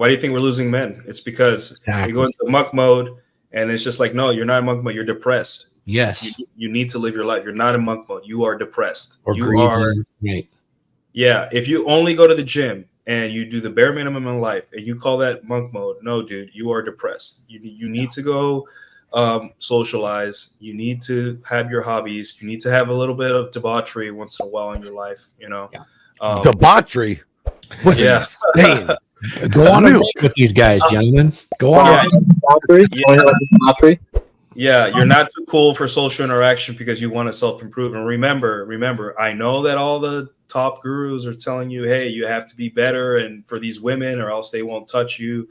Why do you think we're losing men? It's because they go into monk mode, and it's just like, no, you're not in monk mode. You're depressed. Yes. You need to live your life. You're not in monk mode. You are depressed. Or you grieving. are. Right. Yeah. If you only go to the gym and you do the bare minimum in life and you call that monk mode, no, dude, you are depressed. You need to go socialize. You need to have your hobbies. You need to have a little bit of debauchery once in a while in your life, you know. Yeah. Debauchery. Yeah. Go on a break with these guys, gentlemen. Go on. Yeah, you're not too cool for social interaction because you want to self-improve. And remember, I know that all the top gurus are telling you, hey, you have to be better and for these women or else they won't touch you.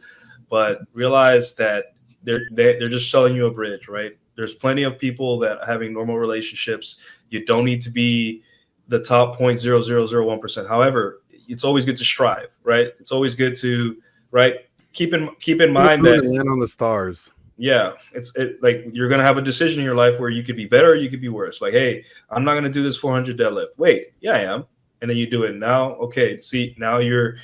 But realize that they're just selling you a bridge, right? There's plenty of people that are having normal relationships. You don't need to be the top 0.0001%. However, it's always good to strive, right? It's always good to, right? Keep in mind that land on the stars. Yeah, it's like you're gonna have a decision in your life where you could be better or you could be worse. Like, hey, I'm not gonna do this 400 deadlift. Wait, yeah, I am. And then you do it. Now, okay, see, now you've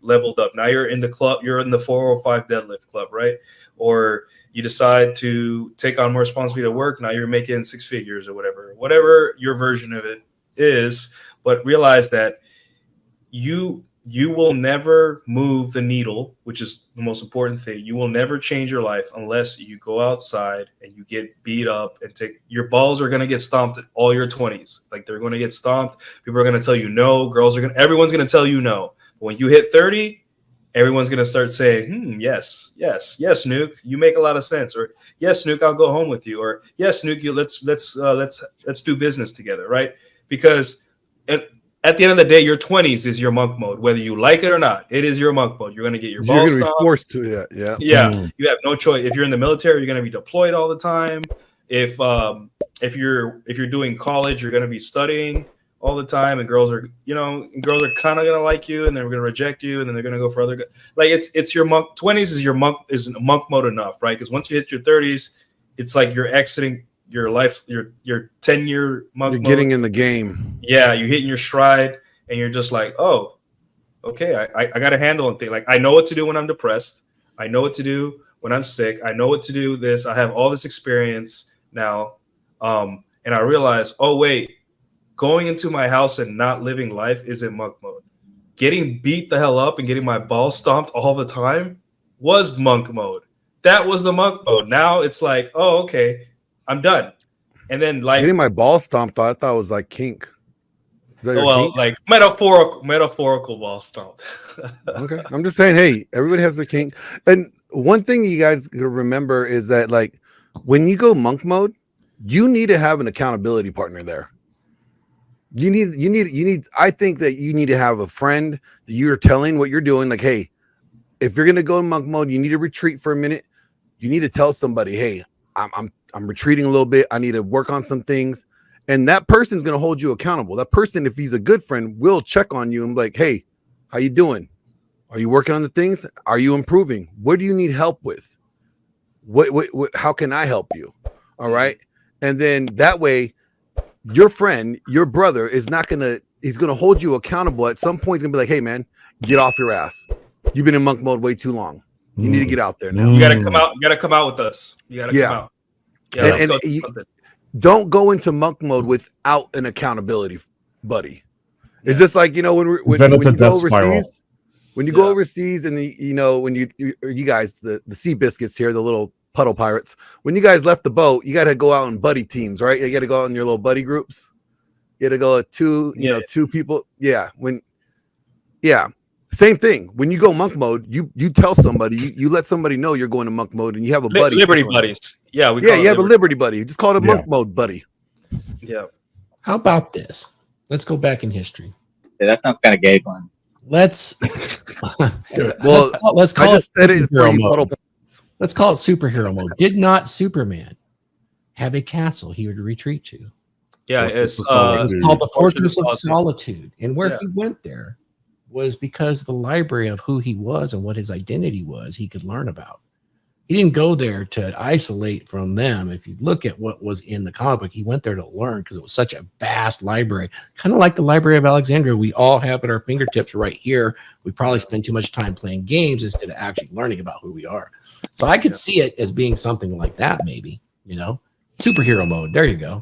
leveled up. Now you're in the club. You're in the 405 deadlift club, right? Or you decide to take on more responsibility at work. Now you're making six figures or whatever your version of it is. But realize that you will never move the needle, which is the most important thing. You will never change your life unless you go outside and you get beat up and your balls are going to get stomped at all your 20s. Like they're going to get stomped. People are going to tell you no. Everyone's going to tell you no. But when you hit 30, everyone's going to start saying, yes, Nuke, you make a lot of sense. Or yes, Nuke, I'll go home with you. Or yes, Nuke, let's do business together. Right. Because at the end of the day, your 20s is your monk mode, whether you like it or not. It is your monk mode. You're going to get your balls stomped. Be forced to, yeah. You have no choice. If you're in the military, you're going to be deployed all the time. If you're doing college, you're going to be studying all the time, and girls are kind of going to like you, and they're going to reject you, and then they're going to go for other. Like it's your monk. 20s is monk mode enough, right? Because once you hit your 30s, it's like you're exiting your life, your 10-year monk mode. Getting in the game. Yeah, you're hitting your stride, and you're just like, oh, okay, I got a handle on things. Like I know what to do when I'm depressed. I know what to do when I'm sick. I know what to do. This I have all this experience now, and I realize, oh wait, going into my house and not living life isn't monk mode. Getting beat the hell up and getting my balls stomped all the time was monk mode. That was the monk mode. Now it's like, oh, okay, I'm done. And then like getting my balls stomped, I thought it was like kink. Kink? Like metaphorical ball stomped. Okay. I'm just saying, hey, everybody has their kink. And one thing you guys gotta remember is that like when you go monk mode, you need to have an accountability partner there. You need I think that you need to have a friend that you're telling what you're doing. Like, hey, if you're gonna go in monk mode, you need to retreat for a minute. You need to tell somebody, hey, I'm retreating a little bit. I need to work on some things. And that person's going to hold you accountable. That person, if he's a good friend, will check on you and be like, hey, how you doing? Are you working on the things? Are you improving? What do you need help with? What how can I help you? All right. And then that way, your friend, your brother he's going to hold you accountable. At some point, he's going to be like, hey, man, get off your ass. You've been in monk mode way too long. You need to get out there now. You got to come out. You got to come out with us. You got to come out. Yeah, and don't go into monk mode without an accountability buddy. It's just like, when you go overseas, go overseas and when you guys, the sea biscuits here, the little puddle pirates, when you guys left the boat, you got to go out in buddy teams, right? You got to go out in your little buddy groups. You got to go two people. Yeah. Same thing. When you go monk mode, you tell somebody, you let somebody know you're going to monk mode, and you have a buddy. Liberty buddies. Yeah, you have a liberty buddy. Just call it a monk mode buddy. Yeah. How about this? Let's go back in history. Yeah, that sounds kind of gay, Glenn. Let's call it superhero mode. Let's call it superhero mode. Did not Superman have a castle he would retreat to? Yeah, it's called the Fortress of Solitude, and where he went there was because the library of who he was and what his identity was, he could learn about. He didn't go there to isolate from them. If you look at what was in the comic book, he went there to learn because it was such a vast library, kind of like the Library of Alexandria. We all have at our fingertips right here. We probably spend too much time playing games instead of actually learning about who we are. So I could see it as being something like that, maybe, superhero mode. There you go.